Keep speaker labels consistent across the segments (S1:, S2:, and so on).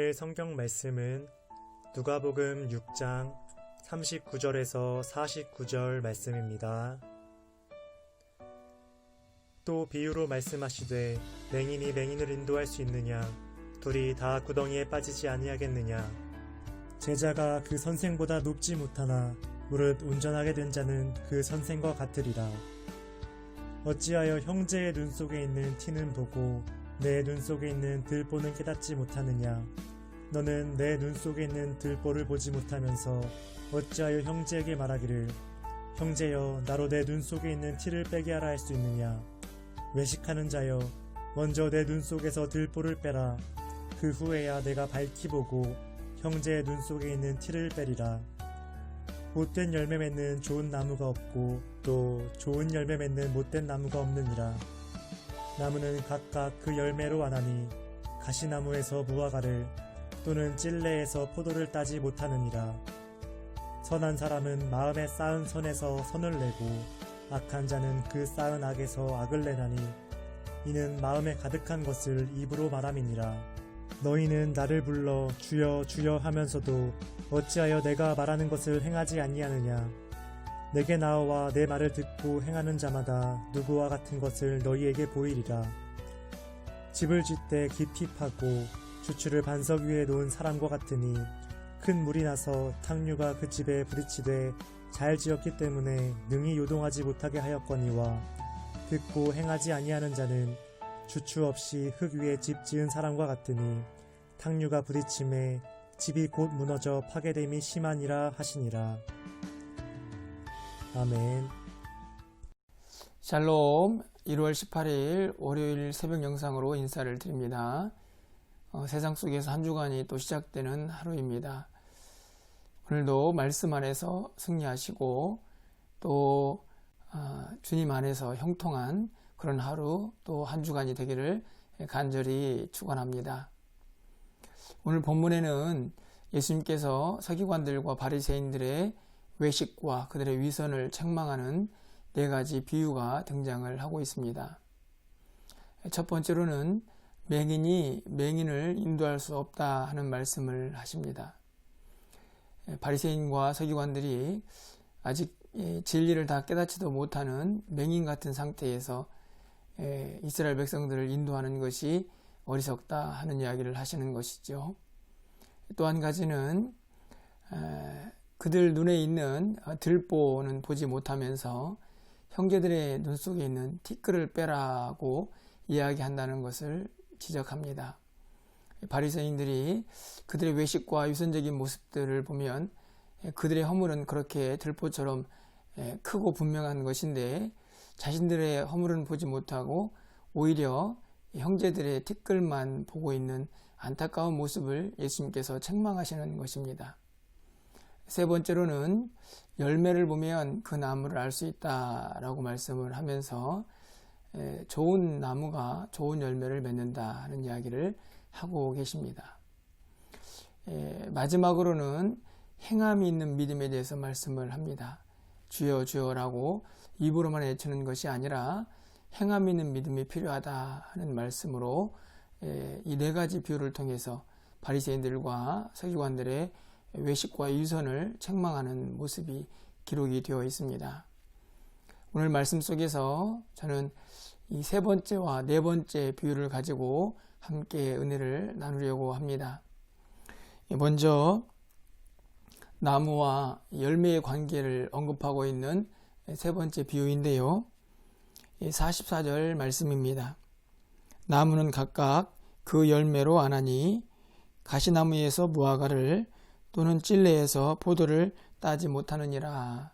S1: 들을 성경 말씀은 누가복음 6장 39절에서 49절 말씀입니다. 또 비유로 말씀하시되 맹인이 맹인을 인도할 수 있느냐? 둘이 다 구덩이에 빠지지 아니하겠느냐? 제자가 그 선생보다 높지 못하나 무릇 온전하게 된 자는 그 선생과 같으리라. 어찌하여 형제의 눈 속에 있는 티는 보고 내 눈 속에 있는 들보는 깨닫지 못하느냐? 너는 내 눈 속에 있는 들보를 보지 못하면서 어찌하여 형제에게 말하기를 형제여 나로 내 눈 속에 있는 티를 빼게 하라 할 수 있느냐? 외식하는 자여 먼저 내 눈 속에서 들보를 빼라. 그 후에야 내가 밝히 보고 형제의 눈 속에 있는 티를 빼리라. 못된 열매 맺는 좋은 나무가 없고 또 좋은 열매 맺는 못된 나무가 없느니라. 나무는 각각 그 열매로 아나니 가시나무에서 무화과를 또는 찔레에서 포도를 따지 못하느니라. 선한 사람은 마음에 쌓은 선에서 선을 내고 악한 자는 그 쌓은 악에서 악을 내나니 이는 마음에 가득한 것을 입으로 말함이니라. 너희는 나를 불러 주여 주여 하면서도 어찌하여 내가 말하는 것을 행하지 아니하느냐? 내게 나와 내 말을 듣고 행하는 자마다 누구와 같은 것을 너희에게 보이리라. 집을 짓되 깊이 파고 주추를 반석 위에 놓은 사람과 같으니 큰 물이 나서 탕류가 그 집에 부딪히되 잘 지었기 때문에 능히 요동하지 못하게 하였거니와 듣고 행하지 아니하는 자는 주추 없이 흙 위에 집 지은 사람과 같으니 탕류가 부딪힘에 집이 곧 무너져 파괴됨이 심하니라 하시니라. 아멘.
S2: 샬롬. 1월 18일 월요일 새벽 영상으로 인사를 드립니다. 세상 속에서 한 주간이 또 시작되는 하루입니다. 오늘도 말씀 안에서 승리하시고 또 주님 안에서 형통한 그런 하루 또 한 주간이 되기를 간절히 축원합니다. 오늘 본문에는 예수님께서 서기관들과 바리새인들의 외식과 그들의 위선을 책망하는 네 가지 비유가 등장을 하고 있습니다. 첫 번째로는 맹인이 맹인을 인도할 수 없다 하는 말씀을 하십니다. 바리새인과 서기관들이 아직 진리를 다 깨닫지도 못하는 맹인 같은 상태에서 이스라엘 백성들을 인도하는 것이 어리석다 하는 이야기를 하시는 것이죠. 또 한 가지는 그들 눈에 있는 들보는 보지 못하면서 형제들의 눈 속에 있는 티끌을 빼라고 이야기한다는 것을 지적합니다. 바리새인들이 그들의 외식과 위선적인 모습들을 보면 그들의 허물은 그렇게 들보처럼 크고 분명한 것인데 자신들의 허물은 보지 못하고 오히려 형제들의 티끌만 보고 있는 안타까운 모습을 예수님께서 책망하시는 것입니다. 세 번째로는 열매를 보면 그 나무를 알 수 있다라고 말씀을 하면서 좋은 나무가 좋은 열매를 맺는다 하는 이야기를 하고 계십니다. 마지막으로는 행함이 있는 믿음에 대해서 말씀을 합니다. 주여 주여라고 입으로만 외치는 것이 아니라 행함이 있는 믿음이 필요하다 하는 말씀으로 이 네 가지 비유를 통해서 바리새인들과 서기관들의 외식과 위선을 책망하는 모습이 기록이 되어 있습니다. 오늘 말씀 속에서 저는 이 세 번째와 네 번째 비유를 가지고 함께 은혜를 나누려고 합니다. 먼저 나무와 열매의 관계를 언급하고 있는 세 번째 비유인데요. 44절 말씀입니다. 나무는 각각 그 열매로 아나니 가시나무에서 무화과를 또는 찔레에서 포도를 따지 못하느니라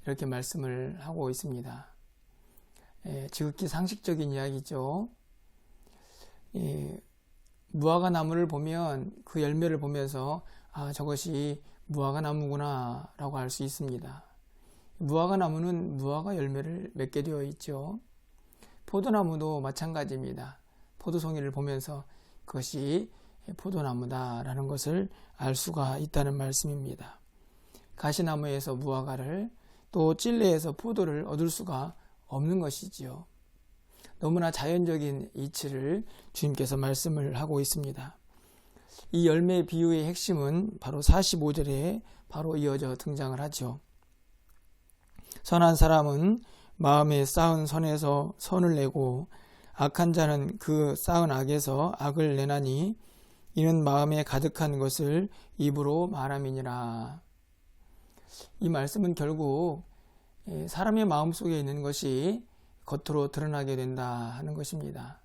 S2: 이렇게 말씀을 하고 있습니다. 지극히 상식적인 이야기죠. 무화과 나무를 보면 그 열매를 보면서 저것이 무화과 나무구나 라고 알 수 있습니다. 무화과 나무는 무화과 열매를 맺게 되어 있죠. 포도나무도 마찬가지입니다. 포도송이를 보면서 그것이 포도나무다라는 것을 알 수가 있다는 말씀입니다. 가시나무에서 무화과를 또 찔레에서 포도를 얻을 수가 없는 것이지요. 너무나 자연적인 이치를 주님께서 말씀을 하고 있습니다. 이 열매 비유의 핵심은 바로 45절에 바로 이어져 등장을 하죠. 선한 사람은 마음에 쌓은 선에서 선을 내고 악한 자는 그 쌓은 악에서 악을 내나니 이는 마음에 가득한 것을 입으로 말함이니라. 이 말씀은 결국 사람의 마음속에 있는 것이 겉으로 드러나게 된다 하는 것입니다.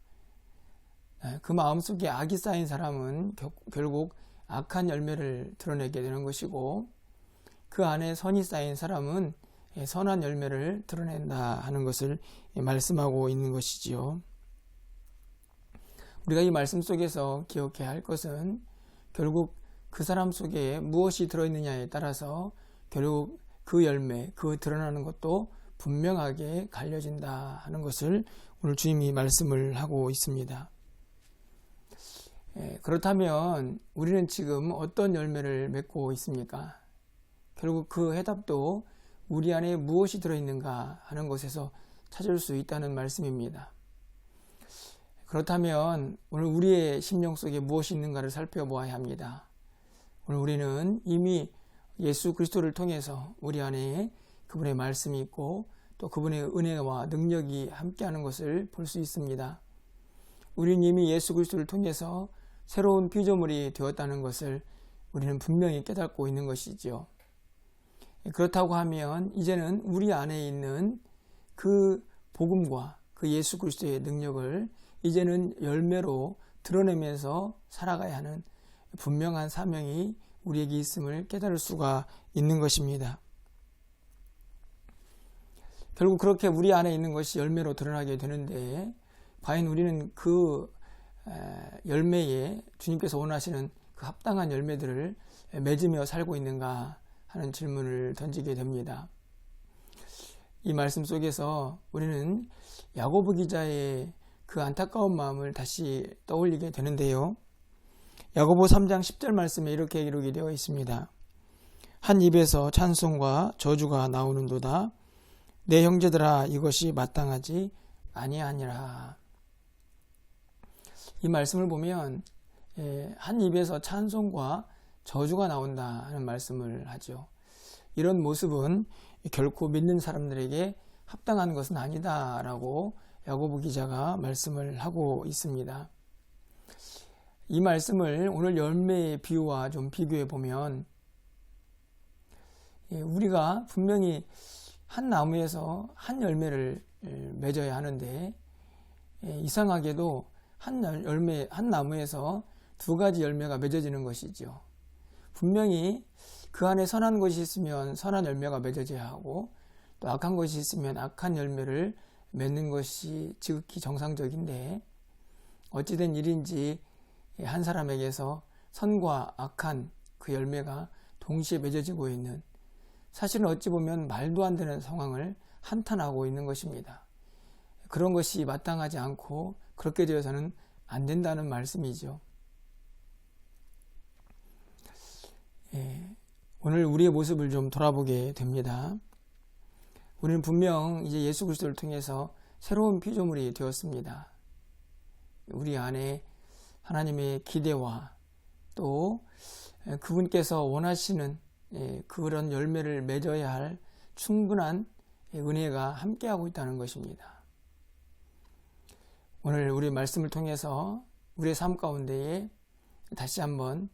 S2: 그 마음속에 악이 쌓인 사람은 결국 악한 열매를 드러내게 되는 것이고, 그 안에 선이 쌓인 사람은 선한 열매를 드러낸다 하는 것을 말씀하고 있는 것이지요. 우리가 이 말씀 속에서 기억해야 할 것은 결국 그 사람 속에 무엇이 들어있느냐에 따라서 결국 그 열매, 그 드러나는 것도 분명하게 갈려진다 하는 것을 오늘 주님이 말씀을 하고 있습니다. 그렇다면 우리는 지금 어떤 열매를 맺고 있습니까? 결국 그 해답도 우리 안에 무엇이 들어있는가 하는 것에서 찾을 수 있다는 말씀입니다. 그렇다면 오늘 우리의 심령 속에 무엇이 있는가를 살펴보아야 합니다. 오늘 우리는 이미 예수 그리스도를 통해서 우리 안에 그분의 말씀이 있고 또 그분의 은혜와 능력이 함께하는 것을 볼 수 있습니다. 우리는 이미 예수 그리스도를 통해서 새로운 피조물이 되었다는 것을 우리는 분명히 깨닫고 있는 것이죠. 그렇다고 하면 이제는 우리 안에 있는 그 복음과 그 예수 그리스도의 능력을 이제는 열매로 드러내면서 살아가야 하는 분명한 사명이 우리에게 있음을 깨달을 수가 있는 것입니다. 결국 그렇게 우리 안에 있는 것이 열매로 드러나게 되는데, 과연 우리는 그 열매에 주님께서 원하시는 그 합당한 열매들을 맺으며 살고 있는가 하는 질문을 던지게 됩니다. 이 말씀 속에서 우리는 야고보 기자의 그 안타까운 마음을 다시 떠올리게 되는데요. 야고보 3장 10절 말씀에 이렇게 기록이 되어 있습니다. 한 입에서 찬송과 저주가 나오는도다. 내 형제들아, 이것이 마땅하지 아니하니라. 이 말씀을 보면 한 입에서 찬송과 저주가 나온다 하는 말씀을 하죠. 이런 모습은 결코 믿는 사람들에게 합당한 것은 아니다라고 야고보 기자가 말씀을 하고 있습니다. 이 말씀을 오늘 열매의 비유와 좀 비교해 보면, 우리가 분명히 한 나무에서 한 열매를 맺어야 하는데, 이상하게도 한 나무에서 두 가지 열매가 맺어지는 것이죠. 분명히 그 안에 선한 것이 있으면 선한 열매가 맺어져야 하고, 또 악한 것이 있으면 악한 열매를 맺는 것이 지극히 정상적인데, 어찌된 일인지 한 사람에게서 선과 악한 그 열매가 동시에 맺어지고 있는, 사실은 어찌 보면 말도 안 되는 상황을 한탄하고 있는 것입니다. 그런 것이 마땅하지 않고 그렇게 되어서는 안 된다는 말씀이죠. 오늘 우리의 모습을 좀 돌아보게 됩니다. 우리는 분명 이제 예수 그리스도를 통해서 새로운 피조물이 되었습니다. 우리 안에 하나님의 기대와 또 그분께서 원하시는 그런 열매를 맺어야 할 충분한 은혜가 함께하고 있다는 것입니다. 오늘 우리 말씀을 통해서 우리의 삶 가운데에 다시 한번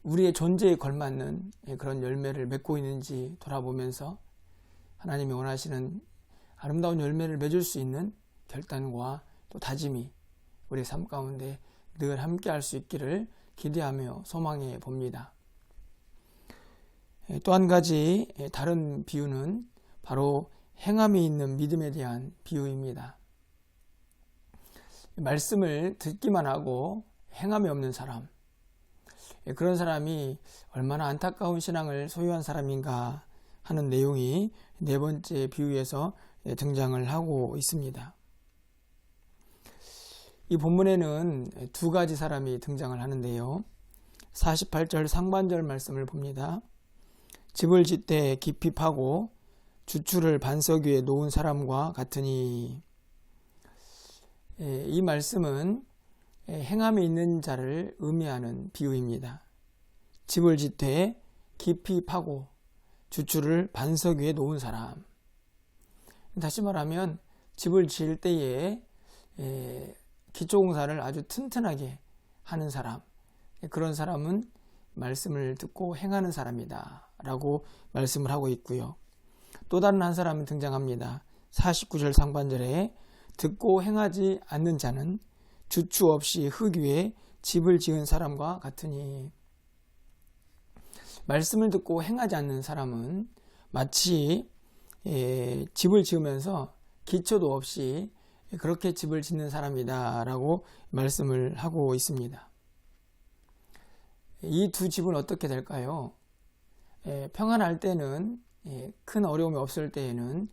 S2: 우리의 존재에 걸맞는 그런 열매를 맺고 있는지 돌아보면서 하나님이 원하시는 아름다운 열매를 맺을 수 있는 결단과 또 다짐이 우리의 삶 가운데 늘 함께 할 수 있기를 기대하며 소망해 봅니다. 또 한 가지 다른 비유는 바로 행함이 있는 믿음에 대한 비유입니다. 말씀을 듣기만 하고 행함이 없는 사람, 그런 사람이 얼마나 안타까운 신앙을 소유한 사람인가 하는 내용이 네 번째 비유에서 등장을 하고 있습니다. 이 본문에는 두 가지 사람이 등장을 하는데요. 48절 상반절 말씀을 봅니다. 집을 짓되 깊이 파고 주추를 반석 위에 놓은 사람과 같으니, 이 말씀은 행함이 있는 자를 의미하는 비유입니다. 집을 짓되 깊이 파고 주추를 반석 위에 놓은 사람. 다시 말하면 집을 지을 때에 기초공사를 아주 튼튼하게 하는 사람, 그런 사람은 말씀을 듣고 행하는 사람이다 라고 말씀을 하고 있고요. 또 다른 한 사람은 등장합니다. 49절 상반절에 듣고 행하지 않는 자는 주추 없이 흙 위에 집을 지은 사람과 같으니, 말씀을 듣고 행하지 않는 사람은 마치 집을 지으면서 기초도 없이 그렇게 집을 짓는 사람이다 라고 말씀을 하고 있습니다. 이 두 집은 어떻게 될까요? 평안할 때는, 큰 어려움이 없을 때에는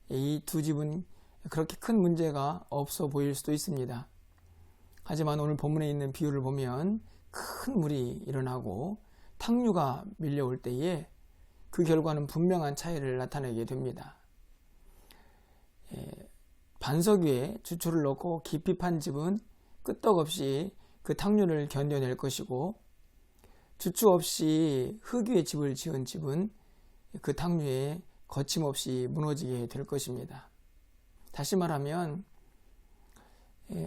S2: 이 두 집은 그렇게 큰 문제가 없어 보일 수도 있습니다. 하지만 오늘 본문에 있는 비유를 보면 큰 물이 일어나고 탕류가 밀려올 때에 그 결과는 분명한 차이를 나타내게 됩니다. 반석 위에 주추를 넣고 깊이 판 집은 끄떡없이 그 탕류를 견뎌낼 것이고, 주추 없이 흙 위에 집을 지은 집은 그 탕류에 거침없이 무너지게 될 것입니다. 다시 말하면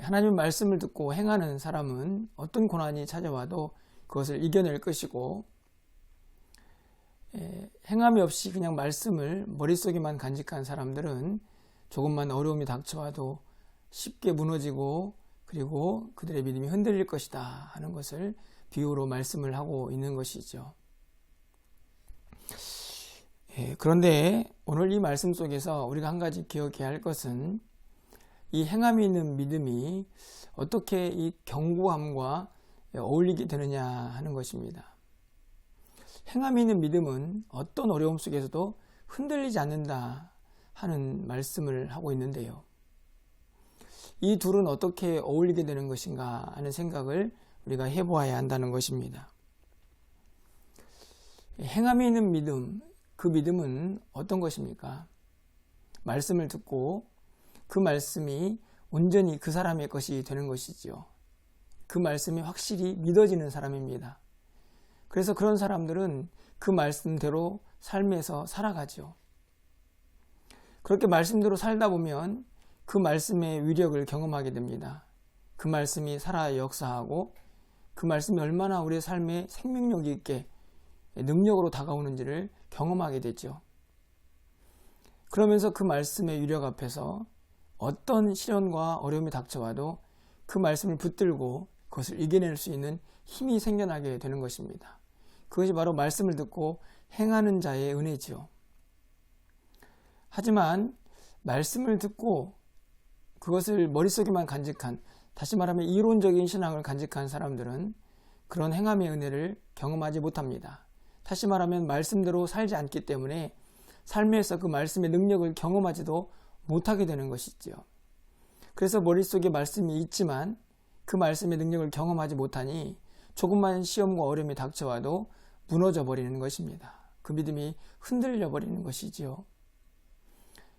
S2: 하나님의 말씀을 듣고 행하는 사람은 어떤 고난이 찾아와도 그것을 이겨낼 것이고, 행함이 없이 그냥 말씀을 머릿속에만 간직한 사람들은 조금만 어려움이 닥쳐와도 쉽게 무너지고, 그리고 그들의 믿음이 흔들릴 것이다 하는 것을 비유로 말씀을 하고 있는 것이죠. 그런데 오늘 이 말씀 속에서 우리가 한 가지 기억해야 할 것은, 이 행함이 있는 믿음이 어떻게 이 견고함과 어울리게 되느냐 하는 것입니다. 행함이 있는 믿음은 어떤 어려움 속에서도 흔들리지 않는다 하는 말씀을 하고 있는데요. 이 둘은 어떻게 어울리게 되는 것인가 하는 생각을 우리가 해보아야 한다는 것입니다. 행함이 있는 믿음, 그 믿음은 어떤 것입니까? 말씀을 듣고 그 말씀이 온전히 그 사람의 것이 되는 것이지요. 그 말씀이 확실히 믿어지는 사람입니다. 그래서 그런 사람들은 그 말씀대로 삶에서 살아가죠. 그렇게 말씀대로 살다 보면 그 말씀의 위력을 경험하게 됩니다. 그 말씀이 살아 역사하고 그 말씀이 얼마나 우리의 삶에 생명력 있게 능력으로 다가오는지를 경험하게 되죠. 그러면서 그 말씀의 위력 앞에서 어떤 시련과 어려움이 닥쳐와도 그 말씀을 붙들고 그것을 이겨낼 수 있는 힘이 생겨나게 되는 것입니다. 그것이 바로 말씀을 듣고 행하는 자의 은혜지요. 하지만 말씀을 듣고 그것을 머릿속에만 간직한, 다시 말하면 이론적인 신앙을 간직한 사람들은 그런 행함의 은혜를 경험하지 못합니다. 다시 말하면 말씀대로 살지 않기 때문에 삶에서 그 말씀의 능력을 경험하지도 못하게 되는 것이지요. 그래서 머릿속에 말씀이 있지만 그 말씀의 능력을 경험하지 못하니 조금만 시험과 어려움이 닥쳐와도 무너져 버리는 것입니다. 그 믿음이 흔들려 버리는 것이지요.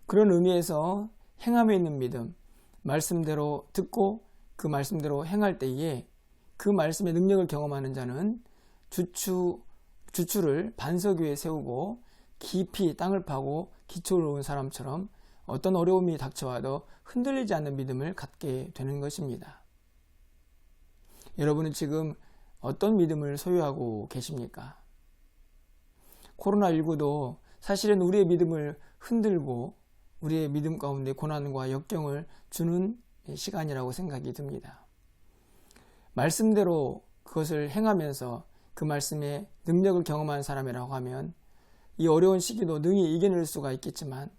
S2: 그런 의미에서 행함에 있는 믿음, 말씀대로 듣고 그 말씀대로 행할 때에 그 말씀의 능력을 경험하는 자는 주추를 반석 위에 세우고 깊이 땅을 파고 기초를 놓은 사람처럼 어떤 어려움이 닥쳐와도 흔들리지 않는 믿음을 갖게 되는 것입니다. 여러분은 지금 어떤 믿음을 소유하고 계십니까? 코로나19도 사실은 우리의 믿음을 흔들고 우리의 믿음 가운데 고난과 역경을 주는 시간이라고 생각이 듭니다. 말씀대로 그것을 행하면서 그 말씀의 능력을 경험한 사람이라고 하면 이 어려운 시기도 능히 이겨낼 수가 있겠지만,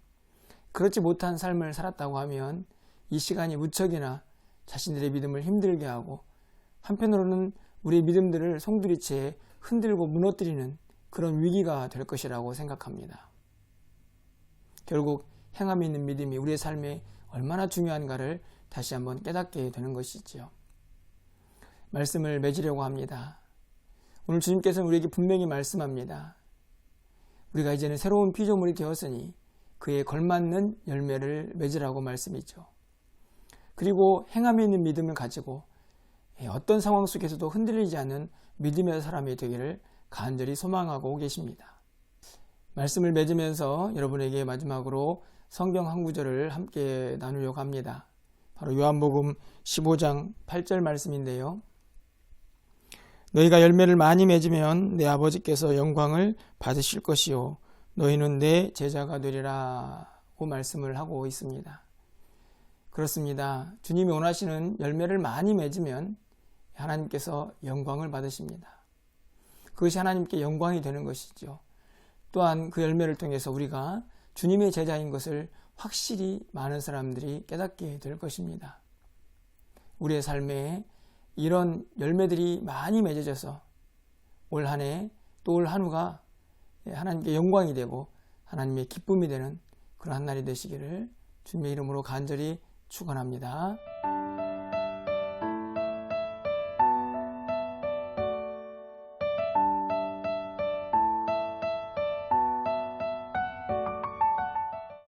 S2: 그렇지 못한 삶을 살았다고 하면 이 시간이 무척이나 자신들의 믿음을 힘들게 하고, 한편으로는 우리의 믿음들을 송두리째 흔들고 무너뜨리는 그런 위기가 될 것이라고 생각합니다. 결국 행함이 있는 믿음이 우리의 삶에 얼마나 중요한가를 다시 한번 깨닫게 되는 것이지요. 말씀을 맺으려고 합니다. 오늘 주님께서는 우리에게 분명히 말씀합니다. 우리가 이제는 새로운 피조물이 되었으니 그에 걸맞는 열매를 맺으라고 말씀이죠. 그리고 행함에 있는 믿음을 가지고 어떤 상황 속에서도 흔들리지 않는 믿음의 사람이 되기를 간절히 소망하고 계십니다. 말씀을 맺으면서 여러분에게 마지막으로 성경 한 구절을 함께 나누려고 합니다. 바로 요한복음 15장 8절 말씀인데요. 너희가 열매를 많이 맺으면 내 아버지께서 영광을 받으실 것이요 너희는 내 제자가 되리라고 말씀을 하고 있습니다. 그렇습니다. 주님이 원하시는 열매를 많이 맺으면 하나님께서 영광을 받으십니다. 그것이 하나님께 영광이 되는 것이죠. 또한 그 열매를 통해서 우리가 주님의 제자인 것을 확실히 많은 사람들이 깨닫게 될 것입니다. 우리의 삶에 이런 열매들이 많이 맺어져서 올 한 해 또 올 한우가 하나님께 영광이 되고 하나님의 기쁨이 되는 그러한 날이 되시기를 주님의 이름으로 간절히 축원합니다.